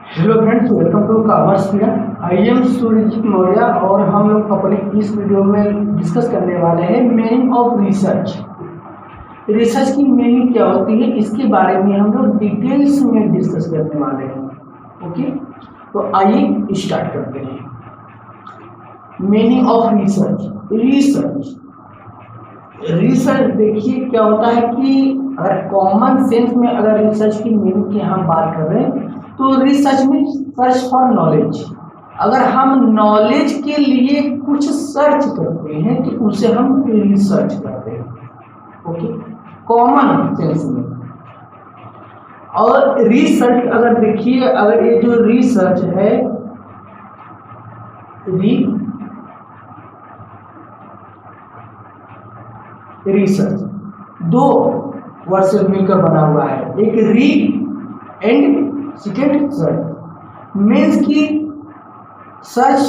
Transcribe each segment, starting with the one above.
Hello friends, welcome to commerce Piya. I M Suryajit Maurya और हम लोग अपने इस वीडियो में डिस्कस करने वाले हैं मीनिंग ऑफ रिसर्च। रिसर्च की मीनिंग क्या होती है इसके बारे में हम लोग डिटेल्स में डिस्कस करने वाले हैं। ओके, तो आइए स्टार्ट करते हैं। Meaning of research. रिसर्च देखिए क्या होता है कि अगर कॉमन सेंस में अगर रिसर्च की मीनिंग की हम बात कर रहे हैं तो रिसर्च में सर्च फॉर नॉलेज। अगर हम नॉलेज के लिए कुछ सर्च करते हैं तो उसे हम रिसर्च करते हैं। ओके, कॉमन सेंस में। और रिसर्च अगर देखिए, अगर ये जो रिसर्च है रिसर्च दो वर्ड से मिलकर बना हुआ है, एक री एंड सेकेंड सर्च। मीन्स की सर्च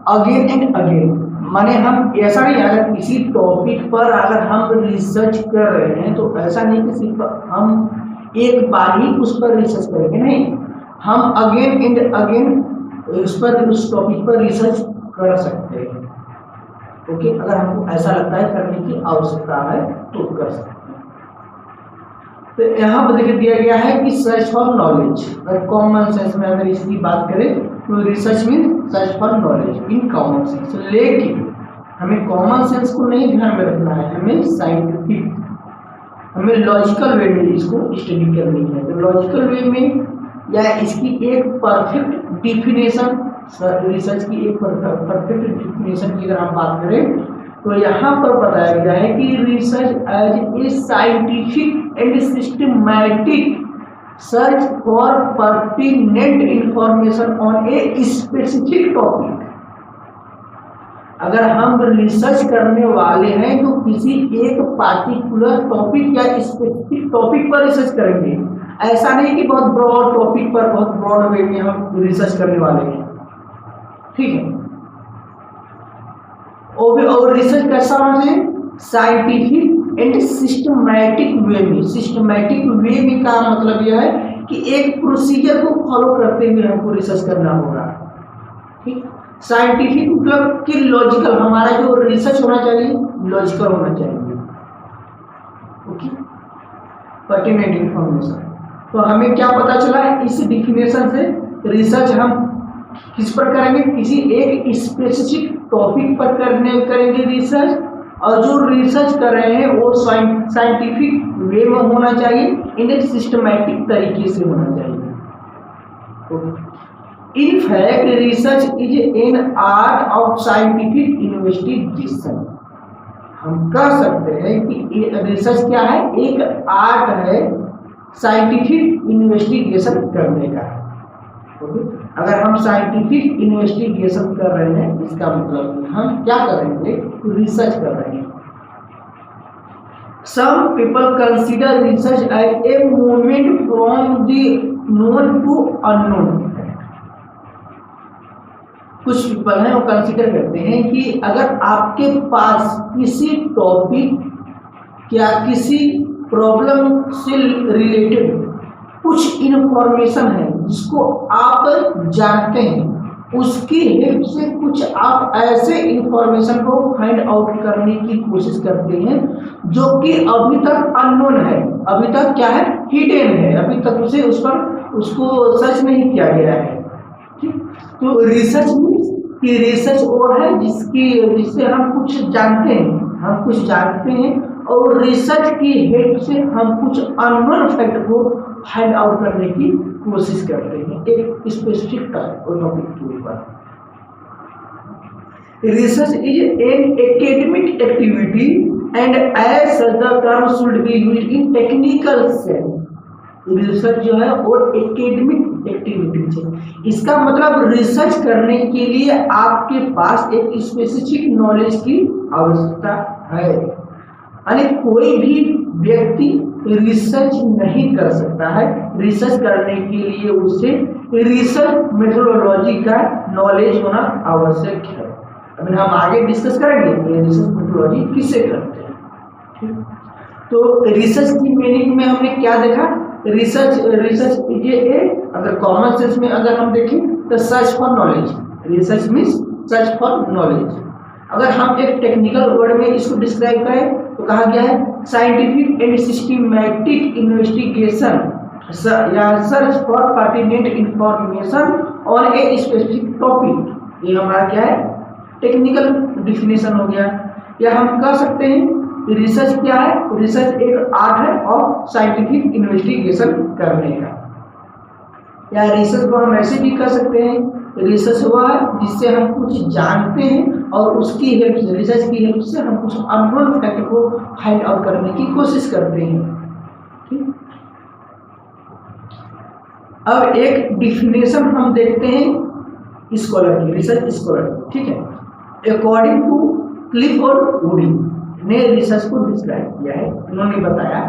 अगेन एंड अगेन, माने हम ऐसा नहीं, अगर किसी टॉपिक पर अगर हम रिसर्च कर रहे हैं तो ऐसा नहीं कि सिर्फ हम एक बार ही उस पर रिसर्च करेंगे, नहीं, हम अगेन एंड अगेन उस टॉपिक पर रिसर्च कर सकते हैं। ओके, अगर हमको ऐसा लगता है करने की आवश्यकता है तो कर सकते हैं। तो यहाँ पर देखिए दिया गया है कि सर्च फॉर नॉलेज। अगर कॉमन सेंस में अगर इसकी बात करें तो research mean search for knowledge in common sense. लेकिन हमें कॉमन सेंस को नहीं ध्यान में रखना है, हमें साइंटिफिक, हमें लॉजिकल वे में इसको स्टडी करनी है। तो लॉजिकल वे में या इसकी एक परफेक्ट डिफिनेशन, रिसर्च की एक परफेक्ट डिफिनेशन की अगर हम बात करें तो यहाँ पर बताया गया है कि research as a scientific and systematic search for pertinent information on a specific topic. अगर हम रिसर्च करने वाले हैं तो किसी एक पार्टिकुलर टॉपिक या स्पेसिफिक टॉपिक पर रिसर्च करेंगे। ऐसा नहीं कि बहुत ब्रॉड टॉपिक पर बहुत ब्रॉड वे में हम रिसर्च करने वाले हैं, ठीक है। और रिसर्च कैसा होना चाहिए? साइंटिफिक एंड सिस्टमैटिक वे में। सिस्टमैटिक वे में का मतलब यह है कि एक प्रोसीजर को फॉलो करते हुए हमको रिसर्च करना होगा, ठीक। साइंटिफिक मतलब कि लॉजिकल, हमारा जो रिसर्च होना चाहिए लॉजिकल होना चाहिए। Okay, pertinent information. तो हमें क्या पता चला इस डिफिनेशन से? रिसर्च हम किस पर करेंगे? किसी एक स्पेसिफिक टॉपिक पर करेंगे रिसर्च, और जो रिसर्च कर रहे हैं वो साइंटिफिक वे में होना चाहिए, इन एक सिस्टमैटिक तरीके से होना चाहिए। In fact research is an art of scientific investigation. हम कह सकते हैं कि रिसर्च क्या है? एक आर्ट है साइंटिफिक इन्वेस्टिगेशन करने का। अगर हम साइंटिफिक इन्वेस्टिगेशन कर रहे हैं इसका मतलब हम क्या करेंगे? रिसर्च कर रहे हैं। Some people consider research as a movement from the known to unknown. कुछ पीपल हैं वो कंसीडर करते हैं कि अगर आपके पास किसी टॉपिक या किसी प्रॉब्लम से रिलेटेड कुछ इंफॉर्मेशन है जिसको आप जानते हैं, उसकी हेल्प से कुछ आप ऐसे इंफॉर्मेशन को फाइंड आउट करने की कोशिश करते हैं जो कि अभी तक अननोन है, अभी तक क्या है? हिडन है, अभी तक उसको सर्च नहीं किया गया है, ठीक। तो रिसर्च मीन्स कि रिसर्च वो है जिससे हम कुछ जानते हैं, और रिसर्च की हेल्प से हम कुछ अननोन फैक्ट को फाइंड आउट करने की कोशिश करते हैं एक स्पेसिफिक टॉपिक के ऊपर। Research is an academic activity and as such the term should be used in technical sense. Research जो है वो एकेडमिक एक्टिविटी है। इसका मतलब रिसर्च करने के लिए आपके पास एक स्पेसिफिक नॉलेज की आवश्यकता है। यानी कोई भी व्यक्ति रिसर्च नहीं कर सकता है। रिसर्च करने के लिए उसे रिसर्च मेथोडोलॉजी का नॉलेज होना आवश्यक है। अभी हम आगे डिस्कस करेंगे कि रिसर्च मेथोडोलॉजी किसे करते हैं, ठीक। तो रिसर्च की मीनिंग में हमने क्या देखा? रिसर्च इज ए, अगर कॉमन सेंस में अगर हम देखें तो search for knowledge, research means search for knowledge. अगर हम एक टेक्निकल वर्ड में इसको डिस्क्राइब करें तो कहा गया है साइंटिफिक एंड सिस्टमैटिक इन्वेस्टिगेशन या search for pertinent information on a specific topic. ये हमारा क्या है, टेक्निकल डिफिनेशन हो गया। या हम कह सकते हैं रिसर्च क्या है, रिसर्च एक आर्ट है और साइंटिफिक इन्वेस्टिगेशन करने का। या रिसर्च को हम ऐसे भी कह सकते हैं, रिसर्च हुआ है जिससे हम कुछ जानते हैं और उसकी हेल्प से, रिसर्च की हेल्प से हम कुछ अननोन फैक्ट को फाइंड आउट करने की कोशिश करते हैं। ठीक, अब एक डिफिनेशन हम देखते हैं स्कॉलर की, रिसर्च स्कॉलर। ठीक है, अकॉर्डिंग टू क्लिफोर्ड वुडी ने रिसर्च को डिस्क्राइब किया है। उन्होंने बताया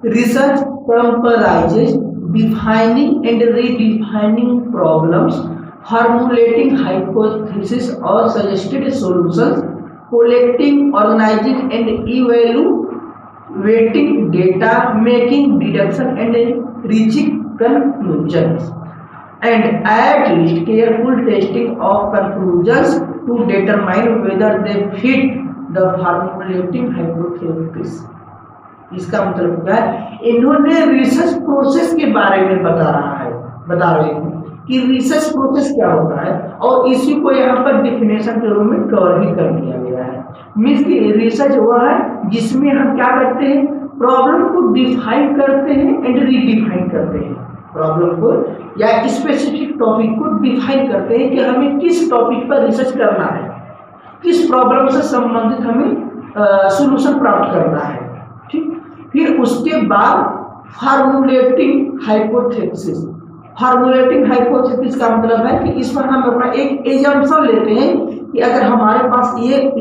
research comprises defining and redefining problems, formulating hypothesis or suggested solutions, collecting, organizing and evaluating data, making deduction and reaching conclusions, and at least careful testing of conclusions to determine whether they fit the formulating hypothesis। इसका मतलब क्या है, इन्होंने research process के बारे में बता रहे हैं कि रिसर्च प्रोसेस क्या होता है, और इसी को यहाँ पर डिफिनेशन के रूप में कवर भी कर दिया गया है। मीन्स कि रिसर्च हुआ है जिसमें हम क्या करते हैं, प्रॉब्लम को डिफाइन करते हैं एंड रीडिफाइन करते हैं, प्रॉब्लम को या स्पेसिफिक टॉपिक को डिफाइन करते हैं कि हमें किस टॉपिक पर रिसर्च करना है, किस प्रॉब्लम से संबंधित हमें सॉल्यूशन प्राप्त करना है। ठीक, फिर उसके बाद फार्मूलेटिंग हाइपोथेसिस। फार्मूलेटिंग हाइपोथेसिस का मतलब है कि इस पर हम अपना एक एजम्पशन लेते हैं कि अगर हमारे पास ये एक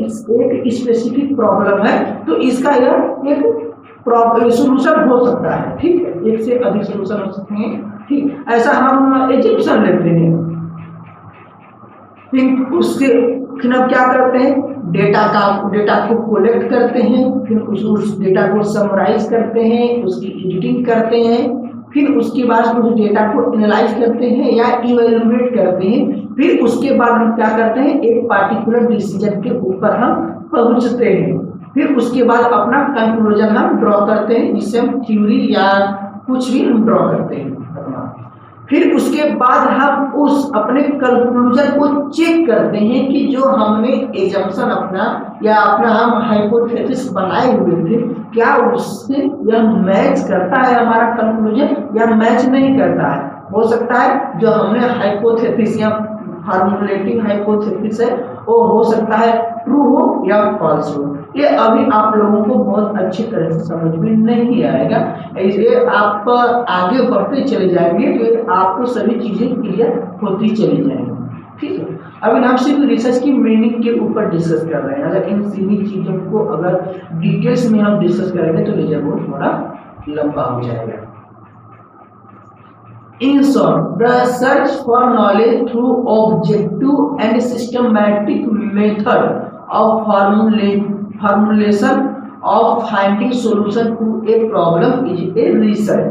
स्पेसिफिक प्रॉब्लम है तो इसका यह एक सॉल्यूशन हो सकता है। ठीक है, एक से अधिक सॉल्यूशन हो सकते हैं। ठीक, ऐसा हम एजम्पशन लेते हैं। फिर हम क्या करते हैं, डेटा को कलेक्ट करते हैं, फिर उस डेटा को समराइज करते हैं, उसकी एडिटिंग करते हैं, फिर उसके बाद उस डेटा को एनालाइज करते हैं या इवैल्यूएट करते हैं। फिर उसके बाद हम क्या करते हैं, एक पार्टिकुलर डिसीजन के ऊपर हम पहुंचते हैं। फिर उसके बाद अपना कंक्लूजन हम ड्रॉ करते हैं, जिससे हम थ्योरी या कुछ भी हम ड्रॉ करते हैं। फिर उसके बाद हम उस अपने कंक्लूजन को चेक करते हैं कि जो हमने एजम्पशन अपना या अपना हम हाइपोथेसिस बनाए हुए थे, क्या उससे यह मैच करता है हमारा कंक्लूजन या मैच नहीं करता है। हो सकता है जो हमने हाइपोथेसिस या फार्मूलेटिंग हाइपोथेसिस है वो हो सकता है ट्रू हो या फॉल्स हो। ये अभी आप लोगों को बहुत अच्छी तरह से समझ में नहीं आएगा, इसलिए आप आगे बढ़ते चले जाएंगे तो आपको सभी चीजें क्लियर होती चली जाएंगी। ठीक है, अभी हम सिर्फ रिसर्च की मीनिंग के ऊपर डिस्कस कर रहे हैं। अगर इन सभी चीजों को अगर डिटेल्स में हम डिस्कस करेंगे तो लेक्चर बहुत थोड़ा लंबा हो जाएगा। In short, the search for knowledge through objective and systematic method of formulation of finding solution to a problem is a research।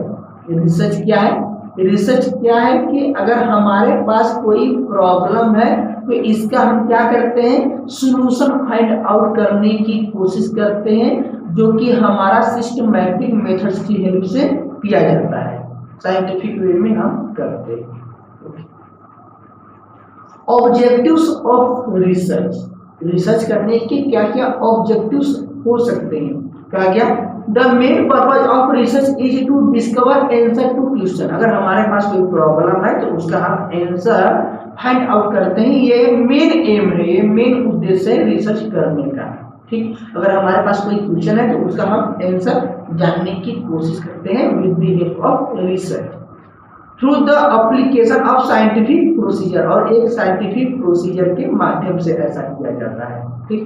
Research क्या है, रिसर्च क्या है कि अगर हमारे पास कोई प्रॉब्लम है तो इसका हम क्या करते हैं, सॉल्यूशन फाइंड आउट करने की कोशिश करते हैं, जो कि हमारा सिस्टमैटिक मेथड्स की हेल्प से किया जाता है, साइंटिफिक वे में हम करते हैं। ऑब्जेक्टिव्स ऑफ रिसर्च, रिसर्च करने के क्या क्या ऑब्जेक्टिव्स हो सकते हैं, क्या क्या। The main purpose of research is to discover answer to question. अगर हमारे पास कोई प्रॉब्लम है तो उसका हम आंसर फाइंड आउट करते हैं, ये मेन एम है, ये मेन उद्देश्य है रिसर्च करने का। ठीक, अगर हमारे पास कोई क्वेश्चन है तो उसका हम आंसर जानने की कोशिश करते हैं with the help of research through the application of scientific procedure, और एक साइंटिफिक प्रोसीजर के माध्यम से ऐसा किया जाता है। ठीक,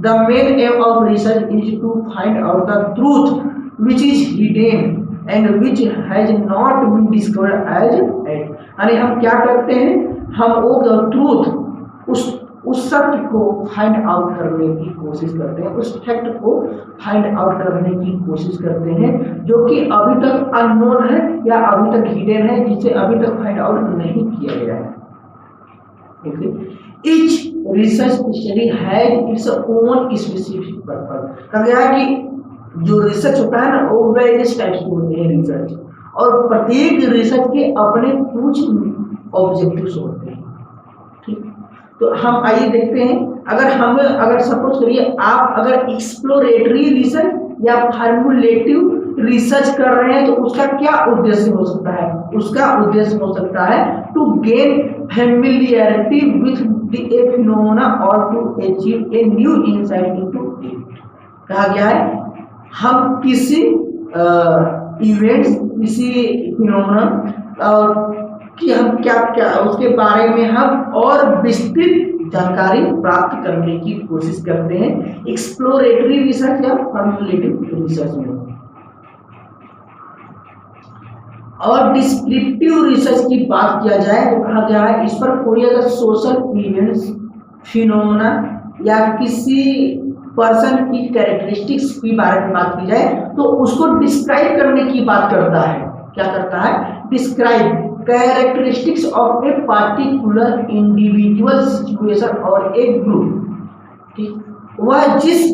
the main aim of research is to find out the truth which is hidden and which has not been discovered as yet. यानी हम क्या करते हैं, हम वो ट्रूथ, उस सत्य को फाइंड आउट करने की कोशिश करते हैं, उस फैक्ट को फाइंड आउट करने की कोशिश करते हैं जो कि अभी तक अननोन है या अभी तक हिडन है, जिसे अभी तक फाइंड आउट नहीं किया गया है। Each research study has its own specific purpose। कहा गया है कि जो रिसर्च होता है ना वो वेरियस टाइप्स के होते हैं रिसर्च, और प्रत्येक रिसर्च के अपने कुछ ऑब्जेक्टिव्स होते हैं। ठीक, तो हम आइए देखते हैं, अगर सपोज करिए आप अगर एक्सप्लोरेटरी रिसर्च या फार्मूलेटिव रिसर्च कर रहे हैं तो उसका क्या उद्देश्य हो सकता है? उसका उद्देश्य हो सकता है to gain familiarity with the phenomena और to achieve a new insight into it. कहा गया है हम किसी इवेंट्स, किसी फिनोमेना कि हम क्या क्या उसके बारे में हम और विस्तृत जानकारी प्राप्त करने की कोशिश करते हैं एक्सप्लोरेटरी रिसर्च या फॉर्मुलेटिव रिसर्च में। और डिस्क्रिप्टिव रिसर्च की बात किया जाए तो कहा गया है इस पर कोई अगर सोशल इवेंट्स, फिनोमेना या किसी पर्सन की कैरेक्टरिस्टिक्स के बारे में बात की जाए तो उसको डिस्क्राइब करने की बात करता है। क्या करता है? Describe characteristics of a particular individual situation और एक ग्रुप। ठीक, वह जिस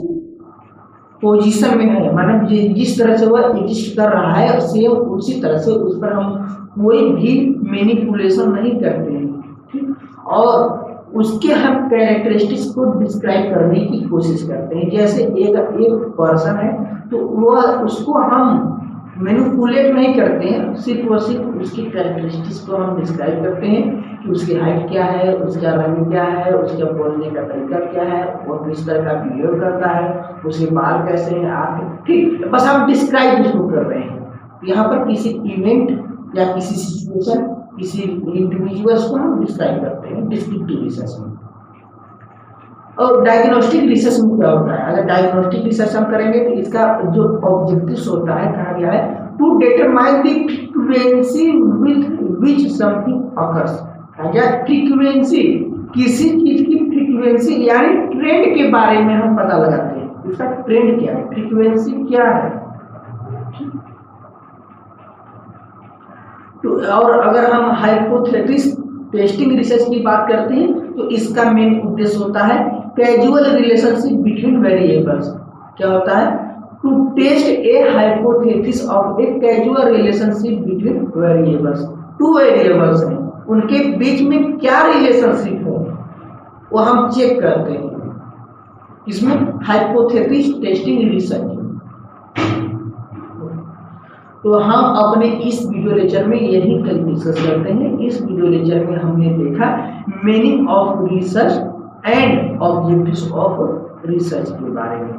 पोजीशन में है, मतलब जिस तरह से वह एग्जिस्ट कर रहा है सेम उसी तरह से उस पर हम कोई भी मैनिपुलेशन नहीं करते हैं। ठीक, और उसके हम कैरेक्टरिस्टिक्स को डिस्क्राइब करने की कोशिश करते हैं। जैसे एक पर्सन है तो वह उसको हम मैनिपुलेट नहीं करते हैं, सिर्फ और सिर्फ उसकी कैरेक्टरिस्टिक्स को हम डिस्क्राइब करते हैं कि उसकी हाइट क्या है, उसका रंग क्या है, उसका बोलने का तरीका क्या है, और किस तरह का बिहेव करता है, उसके बाल कैसे हैं, आंखें। ठीक, बस हम डिस्क्राइब उसको कर रहे हैं। यहाँ पर किसी इवेंट या किसी सिचुएशन, किसी इंडिविजुअल्स को हम डिस्क्राइब करते हैं डिस्क्रिप्टिव रिसर्च में। और डायग्नोस्टिक रिसर्च में क्या होता है? अगर डायग्नोस्टिक रिसर्च हम करेंगे तो इसका जो ऑब्जेक्टिव्स होता है, कहा गया है to determine the frequency with which something occurs. कहा गया फ्रीक्वेंसी, किसी चीज की फ्रीक्वेंसी यानी ट्रेंड के बारे में हम पता लगाते हैं, इसका ट्रेंड क्या है, फ्रीक्वेंसी क्या है। तो और अगर हम हाइपोथेसिस टेस्टिंग रिसर्च की बात करते हैं तो इसका मेन उद्देश्य होता है कैजुअल रिलेशनशिप बिटवीन वेरिएबल्स। क्या होता है? To test a hypothesis of a casual relationship between variables. Two variables हैं, उनके बीच में क्या रिलेशनशिप है वो हम चेक करते हैं, इसमें हाइपोथेसिस टेस्टिंग रिसर्च। तो हम अपने इस वीडियो लेक्चर में यही कल डिस्कस करते हैं। इस वीडियो लेक्चर में हमने देखा meaning of research and objectives of research के बारे में।